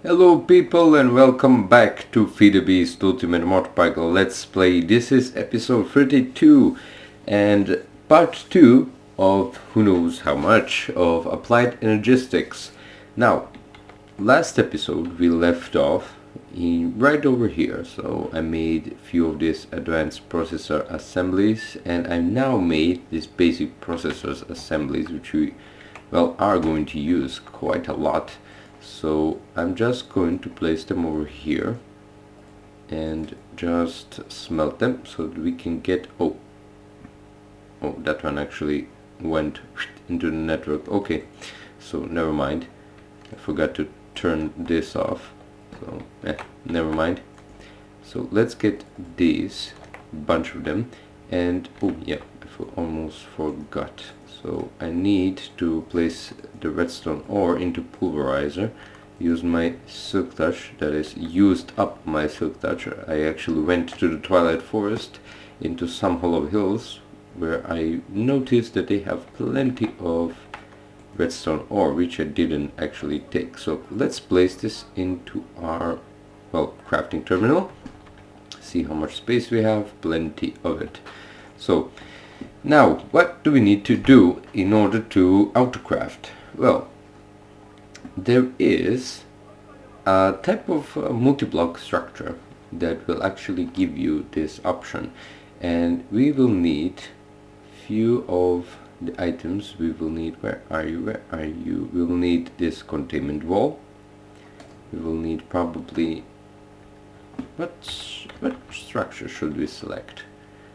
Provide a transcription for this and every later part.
Hello people and welcome back to FTB's Ultimate Modpack Let's Play. This is episode 32 and part 2 of who knows how much of Applied Energistics. Now, last episode we left off right over here, so I made a few of these advanced processor assemblies and I now made these basic processors assemblies which we are going to use quite a lot. So I'm just going to place them over here and just smelt them so that we can get oh that one actually went into the network. Okay, so never mind, I forgot to turn this off, so never mind. So let's get these bunch of them, and oh yeah, I almost forgot. So I need to place the redstone ore into pulverizer. Use my silk touch, that is used up my silk touch. I actually went to the Twilight Forest into some hollow hills where I noticed that they have plenty of redstone ore, which I didn't actually take. So let's place this into our crafting terminal. See how much space we have, plenty of it. So now, what do we need to do in order to autocraft? Well, there is a type of multi-block structure that will actually give you this option, and we will need few of the items. We will need, where are you? We will need this containment wall. We will need probably, what structure should we select?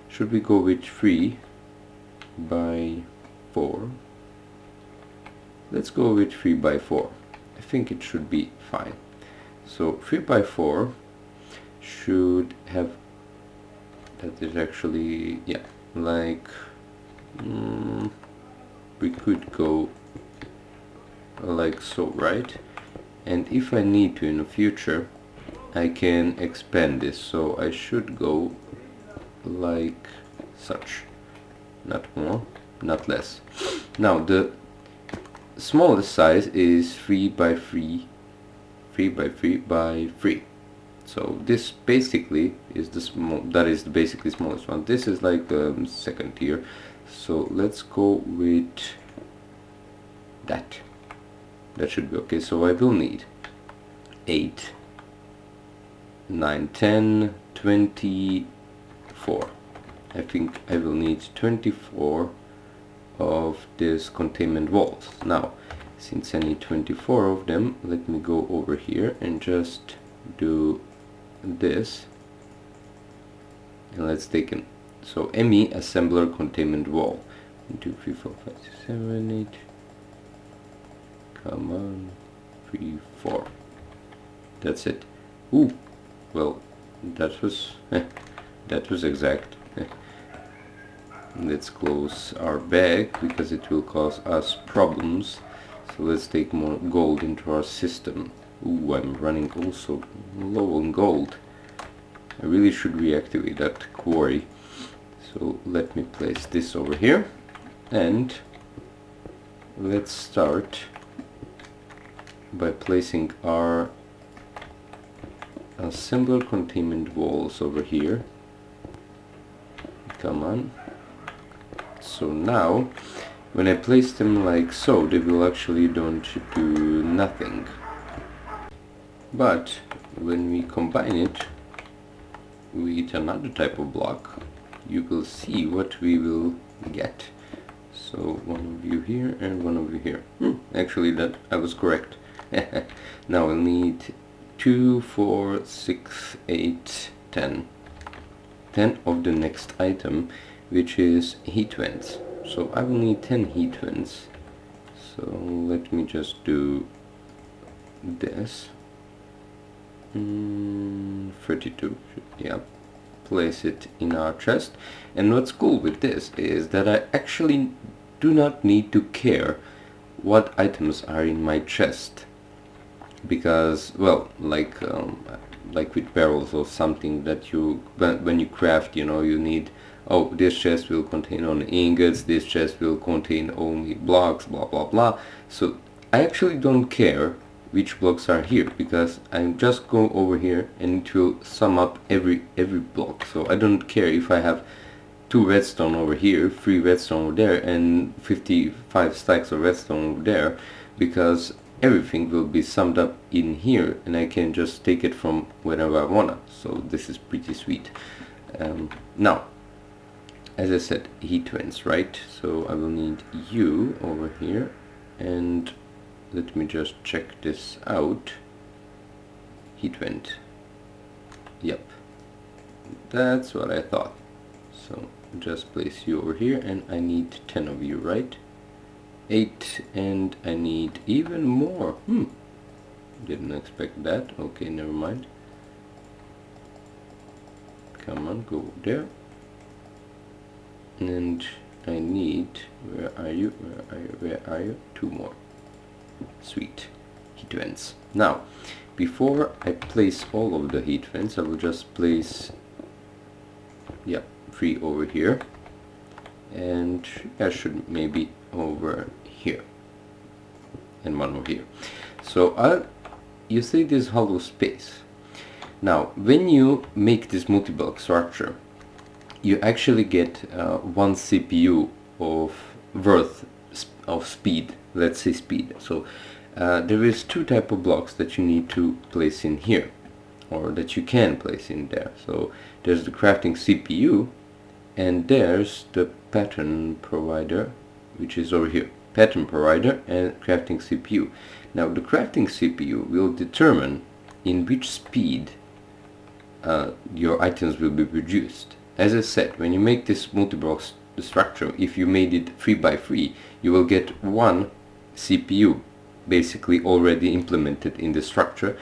Should we go with 3 by 4? Let's go with 3 by 4. I think it should be fine. So 3 by 4 should have, that is actually, yeah, like we could go like so, right? And if I need to in the future, I can expand this, so I should go like such. Not more, not less. Now the smallest size is 3 by 3 by 3 by 3. So this basically is the basically smallest one. This is like the second tier. So let's go with that. That should be okay. So I will need 8, 9, 10, 24. I think I will need 24 of these containment walls. Now, since I need 24 of them, let me go over here and just do this. And let's take them. So ME assembler containment wall. 1, 2, 3, 4, 5, 6, 7, 8. Come on. 3, 4. That's it. Ooh. Well, that was exact. Let's close our bag because it will cause us problems. So let's take more gold into our system. Ooh, I'm running also low on gold. I really should reactivate that quarry. So let me place this over here, and let's start by placing our assembler containment walls over here. Come on. So now, when I place them like so, they will actually don't do nothing. But when we combine it with another type of block, you will see what we will get. So one of you here and one of you here. Actually, that I was correct. Now we'll need 2, 4, 6, 8, 10. 10 of the next item, which is heat vents. So I will need 10 heat vents. So let me just do this. 32, yeah. Place it in our chest. And what's cool with this is that I actually do not need to care what items are in my chest, because, well, like with barrels or something that you, when you craft, you know, you need, oh, this chest will contain only ingots, this chest will contain only blocks, blah blah blah. So I actually don't care which blocks are here, because I'm just go over here and it will sum up every block. So I don't care if I have 2 redstone over here, 3 redstone over there, and 55 stacks of redstone over there, because everything will be summed up in here and I can just take it from wherever I wanna. So this is pretty sweet. Now, as I said, heat vents, right? So I will need you over here, and let me just check this out. Heat vent. Yep, that's what I thought. So just place you over here, and I need 10 of you, right? 8, and I need even more. Didn't expect that. Okay, never mind. Come on, go there. And I need, where are you? 2 more. Sweet. Heat vents. Now, before I place all of the heat vents, I will just place, 3 over here, and I should maybe over here, and 1 over here. So you see this hollow space. Now, when you make this multi-block structure, you actually get 1 CPU of worth of speed. Let's say speed. So there is 2 type of blocks that you need to place in here, or that you can place in there. So there's the crafting CPU, and there's the pattern provider, which is over here. Pattern provider and crafting CPU. Now the crafting CPU will determine in which speed your items will be produced. As I said, when you make this multi-block structure, if you made it 3 by 3, you will get 1 CPU basically already implemented in the structure,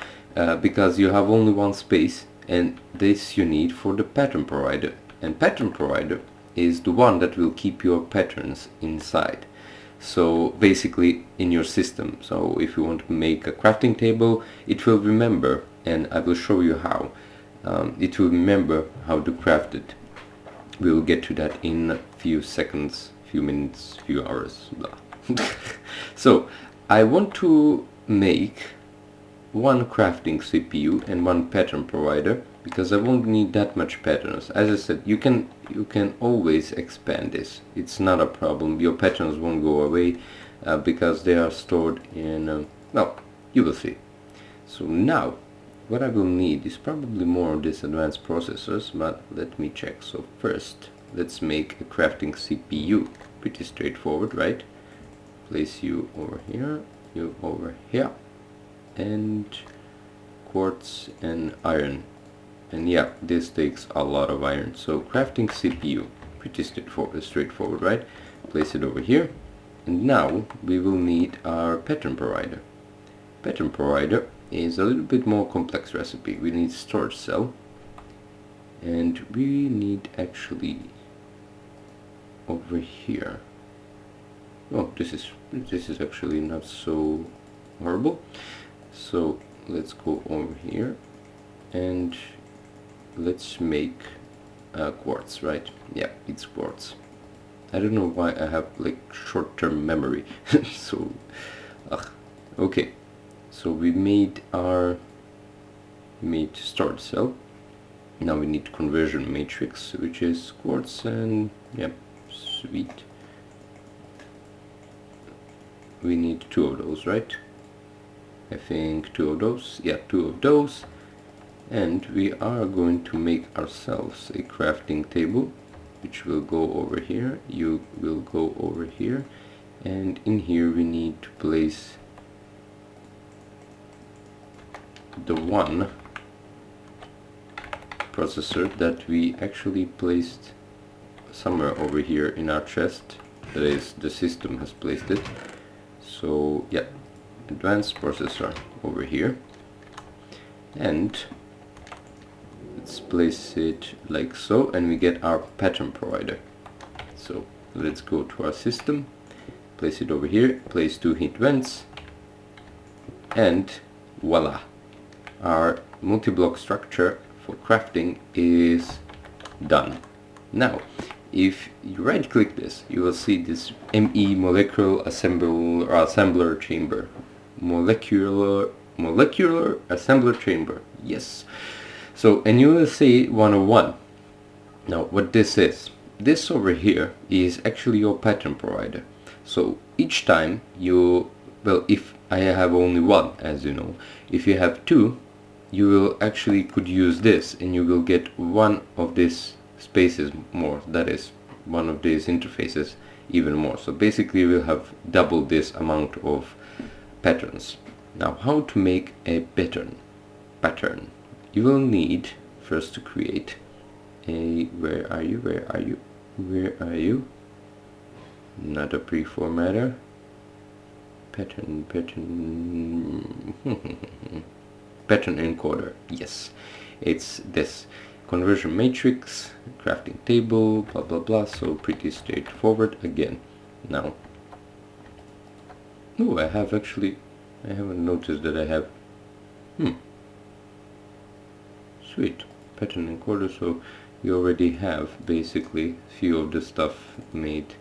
because you have only 1 space, and this you need for the pattern provider. And pattern provider is the one that will keep your patterns inside. So basically in your system. So if you want to make a crafting table, it will remember, and I will show you how. It will remember how to craft it. We will get to that in a few seconds, few minutes, few hours, blah. So I want to make 1 crafting CPU and 1 pattern provider, because I won't need that much patterns. As I said, you can always expand this. It's not a problem. Your patterns won't go away because they are stored in well, you will see. So now what I will need is probably more of these advanced processors, but let me check. So first let's make a crafting CPU. Pretty straightforward, right? Place you over here, you over here, and quartz and iron. And yeah, this takes a lot of iron. So crafting CPU, pretty straightforward, right? Place it over here. And now we will need our pattern provider. Pattern provider is a little bit more complex recipe. We need storage cell, and we need actually over here. Oh, this is actually not so horrible. So let's go over here and let's make quartz, right? Yeah, it's quartz. I don't know why I have like short-term memory. So okay, so we made storage cell. Now we need conversion matrix, which is quartz, and yeah, sweet. We need 2 of those, right? I think 2 of those. Yeah, 2 of those. And we are going to make ourselves a crafting table, which will go over here. You will go over here, and in here we need to place the 1 processor that we actually placed somewhere over here in our chest. That is, the system has placed it. So yeah, advanced processor over here, and let's place it like so, and we get our pattern provider. So let's go to our system, place it over here, place 2 heat vents, and voila, our multi-block structure for crafting is done. Now if you right click this, you will see this ME molecular assembler chamber. Molecular molecular assembler chamber. Yes. So, and you will see 101. Now, what this over here is actually your pattern provider. So each time you, well, if I have only one, as you know, if you have two, you will actually could use this and you will get one of these spaces more, that is one of these interfaces even more. So basically we'll have double this amount of patterns. Now, how to make a pattern? You will need first to create a, where are you? Not a preformatter. Pattern pattern encoder. Yes, it's this conversion matrix, crafting table, blah blah blah. So pretty straightforward again. Now, oh, I haven't noticed that I have. Sweet, pattern encoder. So you already have basically few of the stuff made.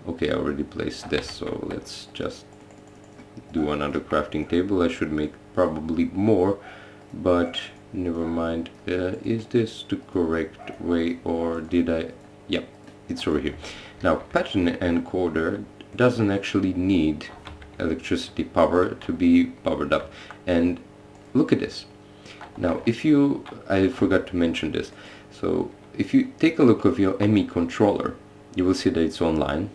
Okay, I already placed this, so let's just do another crafting table. I should make probably more, but never mind. Is this the correct way, or did I? Yep, it's over here. Now, pattern encoder doesn't actually need electricity power to be powered up. And look at this. Now, I forgot to mention this. So if you take a look of your ME controller, you will see that it's online.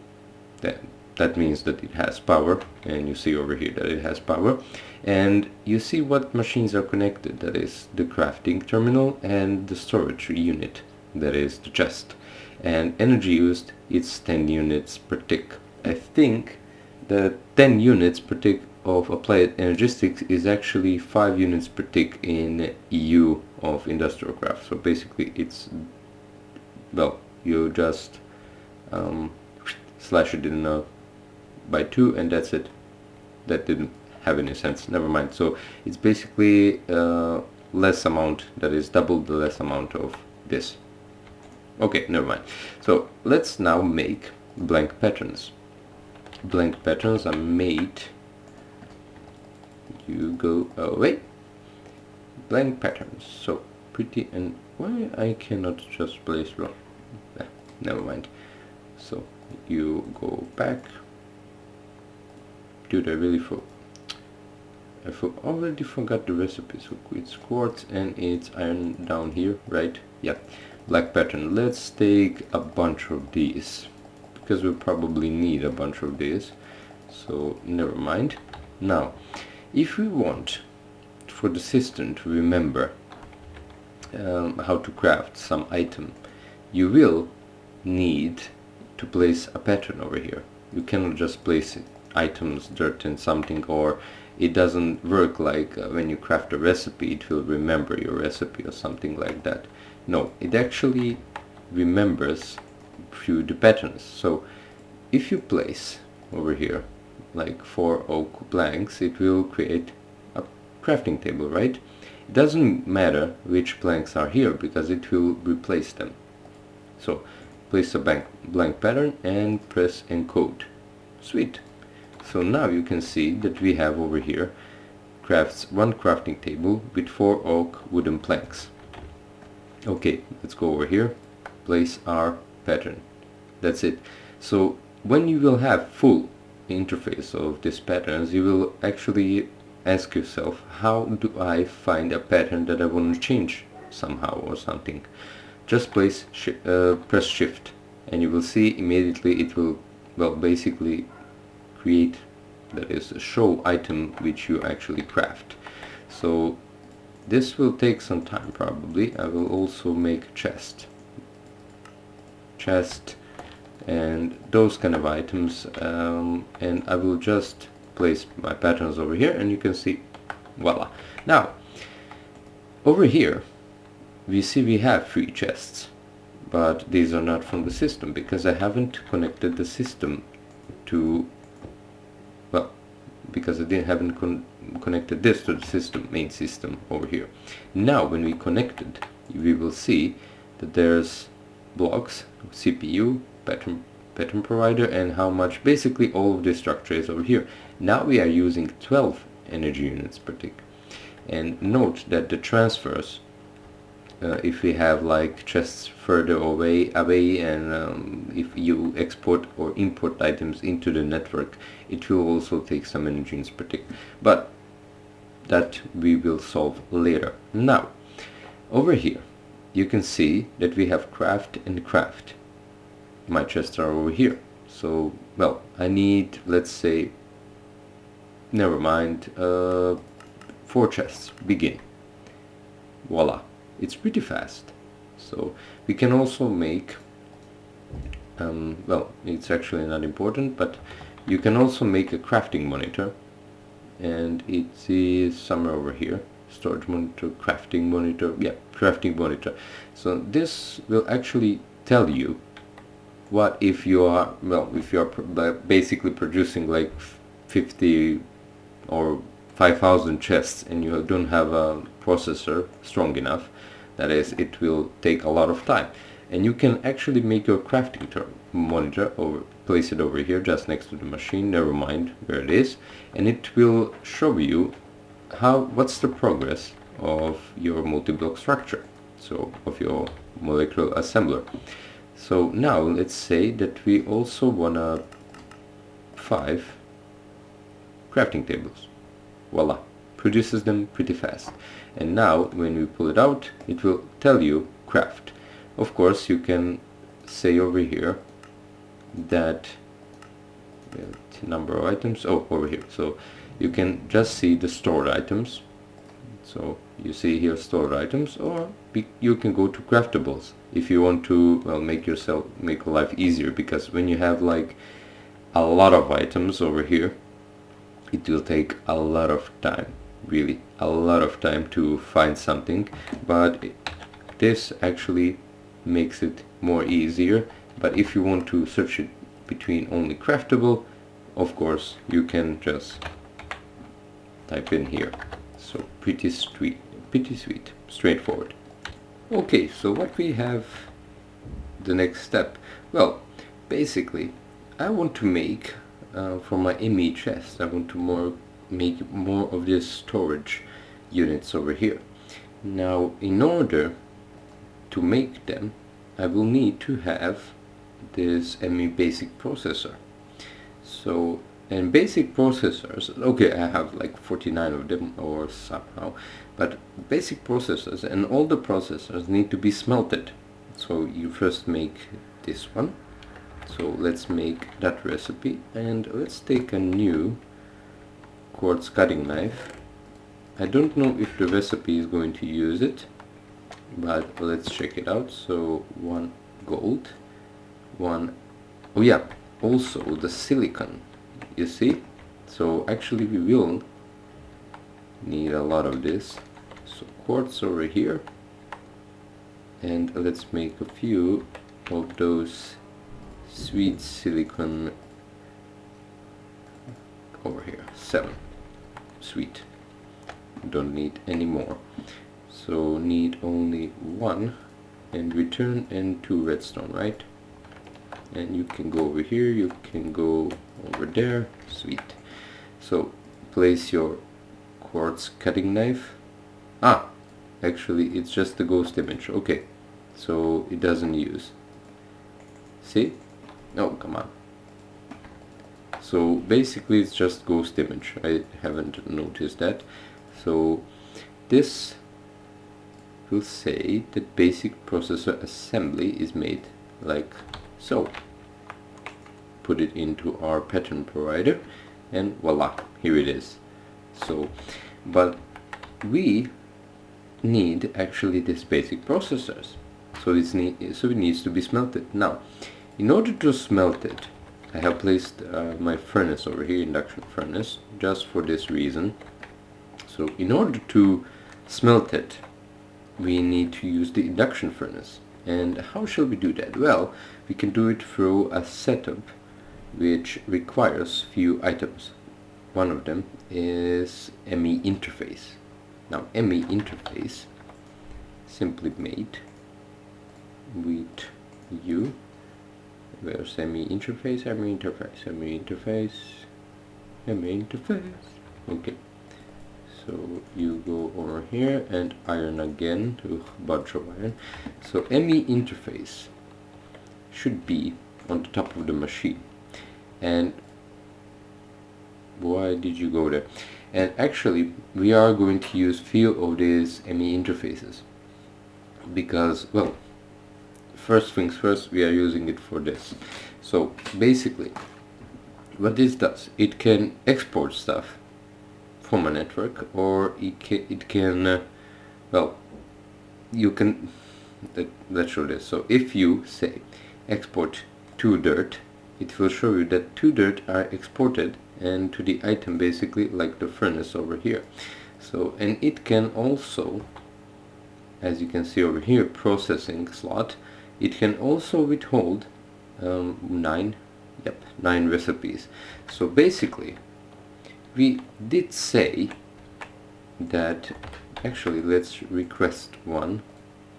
That means that it has power, and you see over here that it has power, and you see what machines are connected. That is the crafting terminal and the storage unit, that is the chest. And energy used, it's 10 units per tick. I think the 10 units per tick of applied Energistics is actually 5 units per tick in EU of industrial craft. So basically it's, well, you just slash it in by 2 and that's it. That didn't have any sense, never mind. So it's basically less amount, that is double the less amount of this. Okay, never mind. So let's now make blank patterns. Blank patterns are made, you go away, blank patterns. So pretty, and why I cannot just place, well, never mind. So you go back. Dude, I really already forgot the recipe. So it's quartz and it's iron down here, right? Yeah, black pattern. Let's take a bunch of these because we'll probably need a bunch of these. So never mind. Now, if we want for the system to remember how to craft some item, you will need to place a pattern over here. You cannot just place items, dirt and something, or it doesn't work like when you craft a recipe, it will remember your recipe or something like that. No, it actually remembers through the patterns. So if you place over here like 4 oak planks, it will create a crafting table, right? It doesn't matter which planks are here because it will replace them. So place a blank pattern and press encode. Sweet. So now you can see that we have over here crafts one crafting table with 4 oak wooden planks. Okay, let's go over here, place our pattern. That's it. So when you will have full interface of these patterns, you will actually ask yourself, how do I find a pattern that I want to change somehow or something? Just press shift and you will see immediately it will, well, basically create, that is, a show item which you actually craft. So this will take some time probably. I will also make a chest and those kind of items, and I will just place my patterns over here and you can see, voila. Now over here we see we have 3 chests, but these are not from the system because I haven't connected the system to, well, because I haven't connected this to the system, main system over here. Now when we connected, we will see that there's blocks, CPU, pattern provider, and how much, basically all of this structure is over here. Now we are using 12 energy units per tick. And note that the transfers, if we have like chests further away and if you export or import items into the network, it will also take some energy units per tick, but that we will solve later. Now over here you can see that we have craft and craft. My chests are over here, so well, I need, let's say, never mind, 4 chests. Begin. Voila, it's pretty fast. So we can also make well, it's actually not important, but you can also make a crafting monitor, and it is somewhere over here. Storage monitor, crafting monitor, yeah, crafting monitor. So this will actually tell you what if you are, well, if you are basically producing like 50 or 5,000 chests and you don't have a processor strong enough. That is, it will take a lot of time, and you can actually make your crafting monitor or place it over here just next to the machine, never mind where it is, and it will show you what's the progress of your multi-block structure, so of your molecular assembler. So now let's say that we also want 5 crafting tables. Voila, produces them pretty fast. And now when we pull it out, it will tell you craft. Of course you can say over here that number of items, over here, so you can just see the stored items. So you see here stored items, or you can go to craftables if you want to, well, make life easier, because when you have like a lot of items over here, it will take a lot of time, really a lot of time to find something, but this actually makes it more easier. But if you want to search it between only craftable, of course you can just type in here. So pretty sweet, straightforward. Okay, so what we have, the next step, well, basically I want to make for my ME chest, I want to make more of this storage units over here. Now in order to make them, I will need to have this ME basic processor. So, and basic processors, okay, I have like 49 of them or somehow, but basic processors and all the processors need to be smelted. So you first make this one. So let's make that recipe, and let's take a new quartz cutting knife. I don't know if the recipe is going to use it, but let's check it out. So 1 gold, 1, oh yeah, also the silicon, you see. So actually we will need a lot of this. So quartz over here, and let's make a few of those sweet silicon over here. 7. Sweet. Don't need any more. So need only 1, and return and 2 redstone, right? And you can go over here, you can go over there. Sweet. So place your quartz cutting knife. Actually it's just the ghost image. Okay, so it doesn't use. See? Oh, come on. So basically it's just ghost image. I haven't noticed that. So this will say that basic processor assembly is made like so. Put it into our pattern provider, and voila, here it is. So, but we need actually this basic processors. So it needs to be smelted. Now, in order to smelt it, I have placed my furnace over here, induction furnace, just for this reason. So in order to smelt it, we need to use the induction furnace. And how shall we do that? Well, we can do it through a setup which requires few items. One of them is ME interface. Now ME interface, simply made with U. Where's ME interface? ME interface. ME interface. ME interface. Okay. So you go over here and iron again, bunch of iron. So ME interface should be on the top of the machine. And why did you go there? And actually we are going to use few of these ME interfaces because, well, first things first, we are using it for this. So basically what this does, it can export stuff from a network, or it can well, you can, let's show this. So if you say export to dirt, it will show you that 2 dirt are exported and to the item, basically like the furnace over here. So, and it can also, as you can see over here, processing slot, it can also withhold 9 recipes. So basically we did say that, actually let's request one,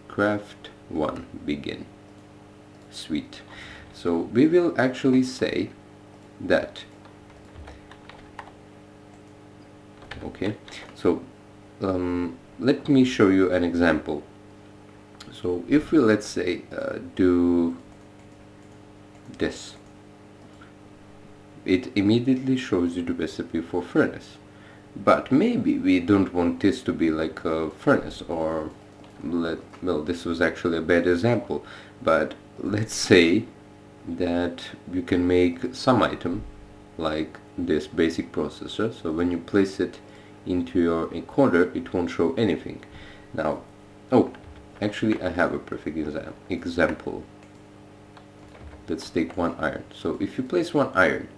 craft 1, begin. Sweet. So we will actually say that, okay, so let me show you an example. So if we, let's say, do this, it immediately shows you the recipe for furnace. But maybe we don't want this to be like a furnace, or well, this was actually a bad example, but let's say that you can make some item like this basic processor. So when you place it into your encoder, it won't show anything. Now, oh, actually I have a perfect example. Let's take 1 iron. So if you place 1 iron,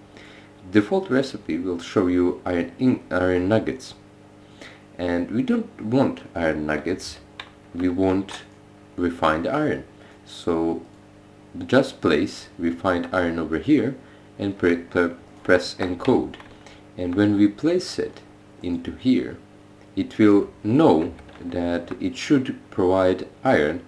default recipe will show you iron nuggets, and we don't want iron nuggets, we want refined iron. So just place refined iron over here and press encode, and when we place it into here, it will know that it should provide iron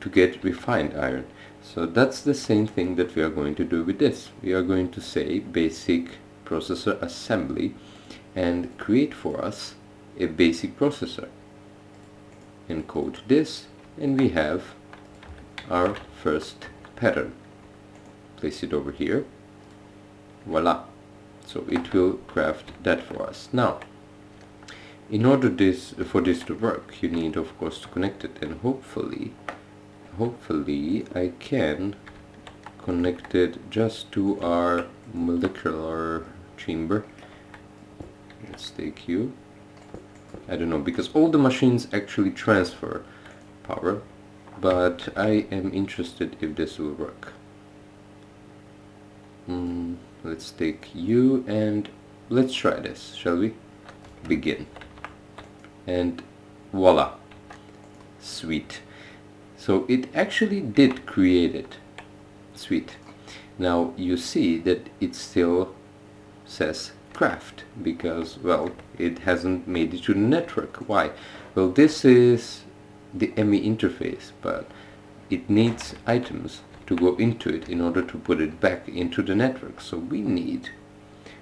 to get refined iron. So that's the same thing that we are going to do with this. We are going to say basic processor assembly and create for us a basic processor. Encode this, and we have our first pattern. Place it over here. Voila. So it will craft that for us. Now, in order for this to work, you need of course to connect it, and hopefully I can connect it just to our molecular chamber. Let's take you. I don't know, because all the machines actually transfer power, but I am interested if this will work. Let's take you and let's try this, shall we? Begin. And voila. Sweet. So it actually did create it. Sweet. Now you see that it still says craft because, well, it hasn't made it to the network. Why? Well, this is the ME interface, but it needs items to go into it in order to put it back into the network. So we need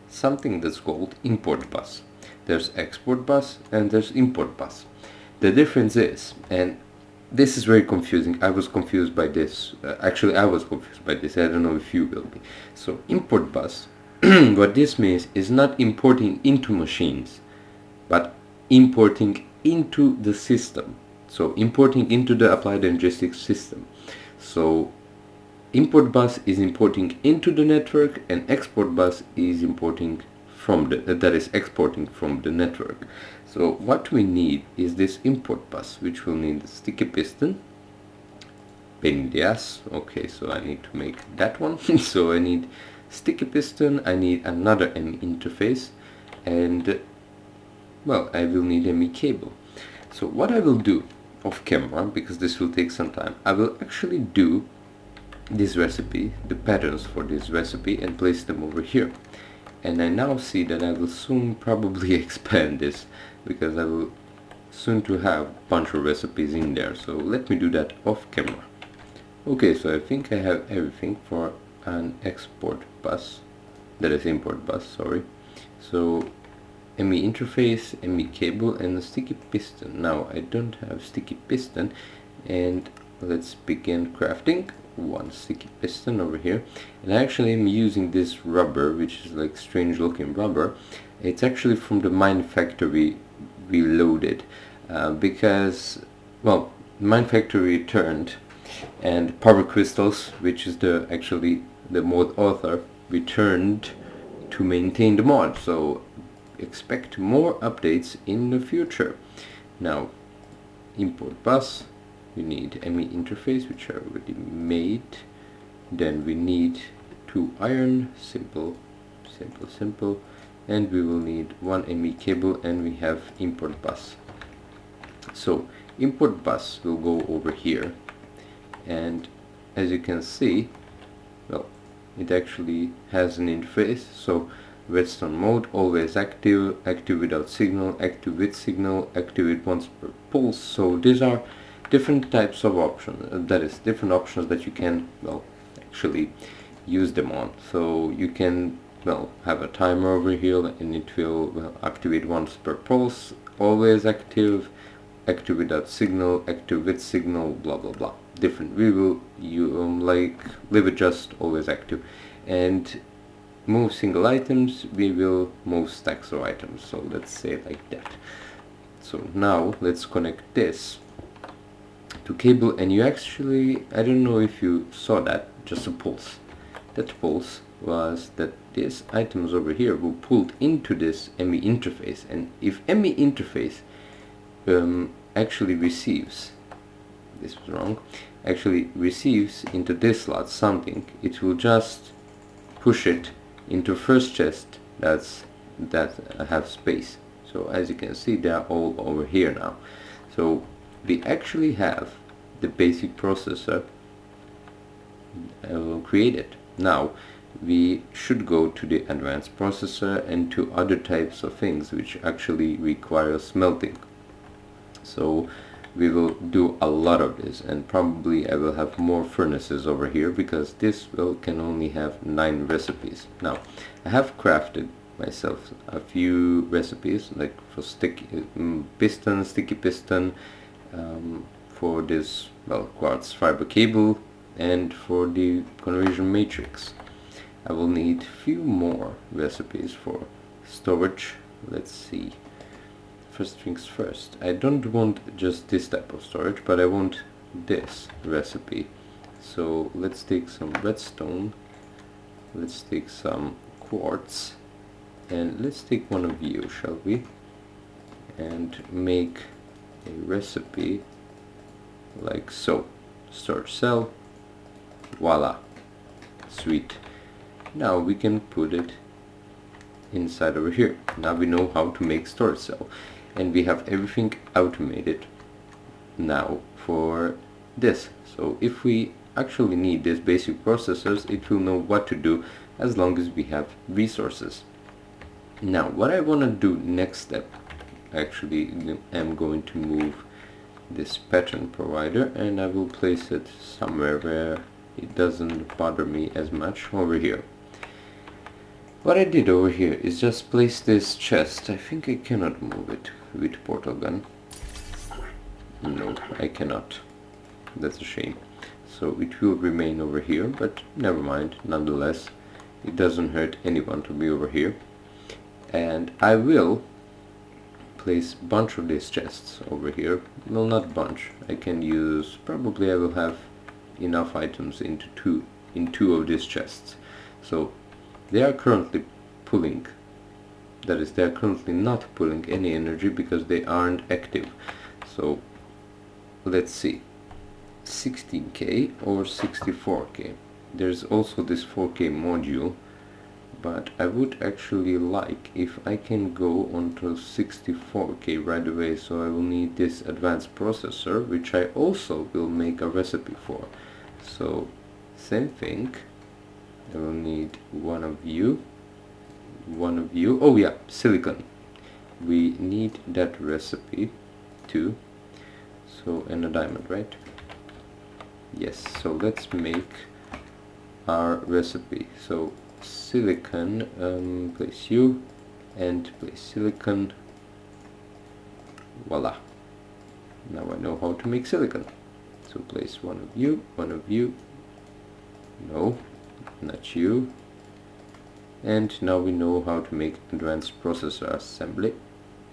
something that's called import bus. There's export bus and there's import bus. The difference is, and this is very confusing, I was confused by this, actually I was confused by this, I don't know if you will be. So import bus, what this means is not importing into machines, but importing into the system. So importing into the applied Energistics system. So import bus is importing into the network, and export bus is importing from that is exporting from the network. So what we need is this import bus, which will need a sticky piston, pain in the ass. Okay, so I need to make that one. So I need sticky piston, I need another ME interface, and well, I will need ME cable. So what I will do off camera, because this will take some time, I will actually do this recipe, the patterns for this recipe, and place them over here. And I now see that I will soon probably expand this, because I will soon to have a bunch of recipes in there. So let me do that off camera. Okay, so I think I have everything for an export bus, that is import bus, sorry. So ME interface, ME cable, and a sticky piston. Now I don't have sticky piston, and let's begin crafting one sticky piston over here. And I actually am using this rubber, which is like strange looking rubber. It's actually from the mine factory reloaded, because, well, mine factory returned, and Power Crystals, which is actually the mod author, returned to maintain the mod, so expect more updates in the future. Now, import bus, we need ME interface, which I already made. Then we need 2 iron, simple, and we will need 1 ME cable, and we have import bus. So import bus will go over here, and as you can see, well, it actually has an interface. So redstone mode, always active, active without signal, active with signal, activate once per pulse. So these are different types of options, that is, different options that you can, well, actually use them on. So you can, well, have a timer over here, and it will, well, activate once per pulse, always active, active without signal, active with signal, blah blah blah. Different. We will like leave it just always active, and move single items, we will move stacks of items. So let's say it like that. So now let's connect this to cable, and you actually, I don't know if you saw that, just a pulse. That pulse was that these items over here were pulled into this ME interface, and if ME interface actually receives, this was wrong, actually receives into this slot something, it will just push it into first chest that have space. So as you can see, they are all over here now. So we actually have the basic processor created. Now we should go to the advanced processor and to other types of things which actually require smelting. So we will do a lot of this, and probably I will have more furnaces over here, because this can only have 9 recipes. Now I have crafted myself a few recipes, like for sticky piston, for this, well, quartz fiber cable, and for the conversion matrix. I will need few more recipes for storage. Let's see. First things first, I don't want just this type of storage, but I want this recipe. So let's take some redstone, let's take some quartz, and let's take one of you, shall we, and make a recipe like so. Storage cell, voila, sweet. Now we can put it inside over here. Now we know how to make storage cell, and we have everything automated now for this. So if we actually need these basic processors, it will know what to do as long as we have resources. Now what I want to do next step, actually I'm going to move this pattern provider, and I will place it somewhere where it doesn't bother me as much, over here. What I did over here is just place this chest. I think I cannot move it with portal gun. No, I cannot. That's a shame. So it will remain over here, but never mind. Nonetheless, it doesn't hurt anyone to be over here. And I will place a bunch of these chests over here. Well, not bunch. I can use, probably I will have enough items in two of these chests. So they are currently pulling, that is, they are currently not pulling any energy because they aren't active. So let's see, 16K or 64K. There's also this 4K module, but I would actually like if I can go onto 64K right away. So I will need this advanced processor, which I also will make a recipe for. So same thing, I will need one of you, oh yeah, silicon, we need that recipe too. So, and a diamond, right? Yes, so let's make our recipe. So silicon, place you, and place silicon. Voila. Now I know how to make silicon. So place one of you, no, not you. And now we know how to make advanced processor assembly.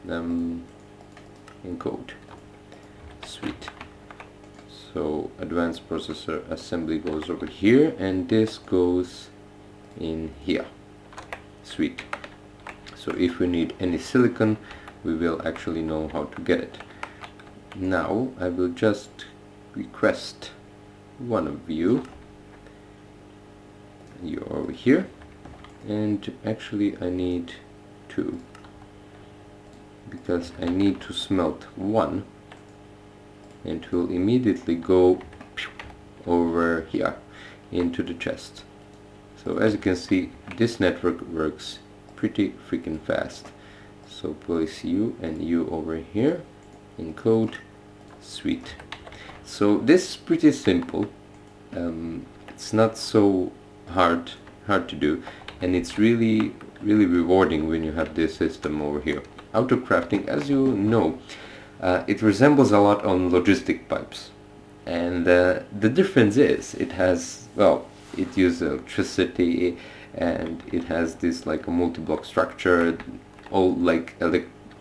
Encode. Sweet. So advanced processor assembly goes over here, and this goes in here. Sweet. So if we need any silicon, we will actually know how to get it. Now I will just request one of you. You're over here, and actually I need two, because I need to smelt one, and it will immediately go over here into the chest. So as you can see, this network works pretty freaking fast. So place you and you over here, encode. Sweet. So this is pretty simple. It's not so hard to do, and it's really rewarding when you have this system over here. Auto crafting, as you know, it resembles a lot on logistic pipes, and the difference is it has, well, it uses electricity, and it has this like a multi-block structure, all like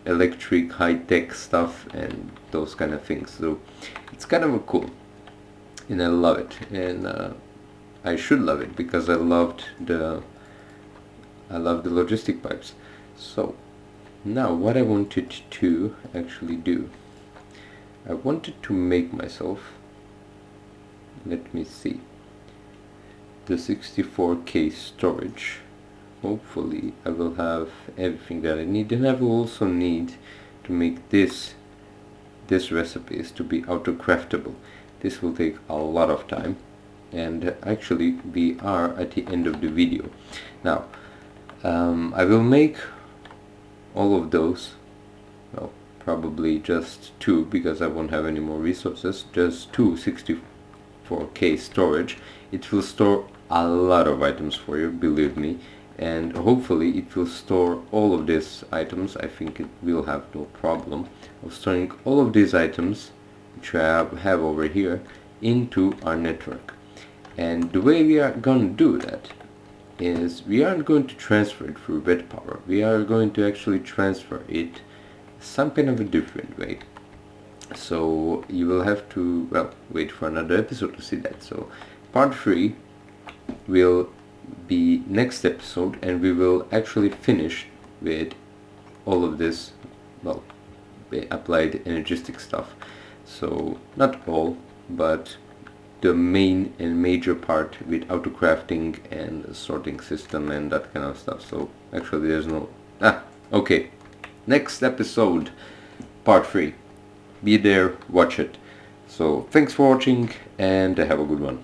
electric high-tech stuff and those kind of things. So it's kind of cool, and I love it, and I should love it because I love the logistic pipes. So now what I wanted to actually do, I wanted to make myself, let me see, the 64K storage. Hopefully I will have everything that I need, and I will also need to make this recipes to be auto craftable. This will take a lot of time, and actually we are at the end of the video now. I will make all of those, well, probably just two, because I won't have any more resources, just two 64K storage. It will store a lot of items for you, believe me, and hopefully it will store all of these items. I think it will have no problem of storing all of these items, which I have over here, into our network. And the way we are going to do that is we aren't going to transfer it through red power. We are going to actually transfer it some kind of a different way. So you will have to, well, wait for another episode to see that. So part 3 will be next episode, and we will actually finish with all of this, well, applied Energistics stuff. So not all, but the main and major part with auto crafting and sorting system and that kind of stuff. So actually there's no, okay, next episode, part 3. Be there, watch it. So thanks for watching, and have a good one.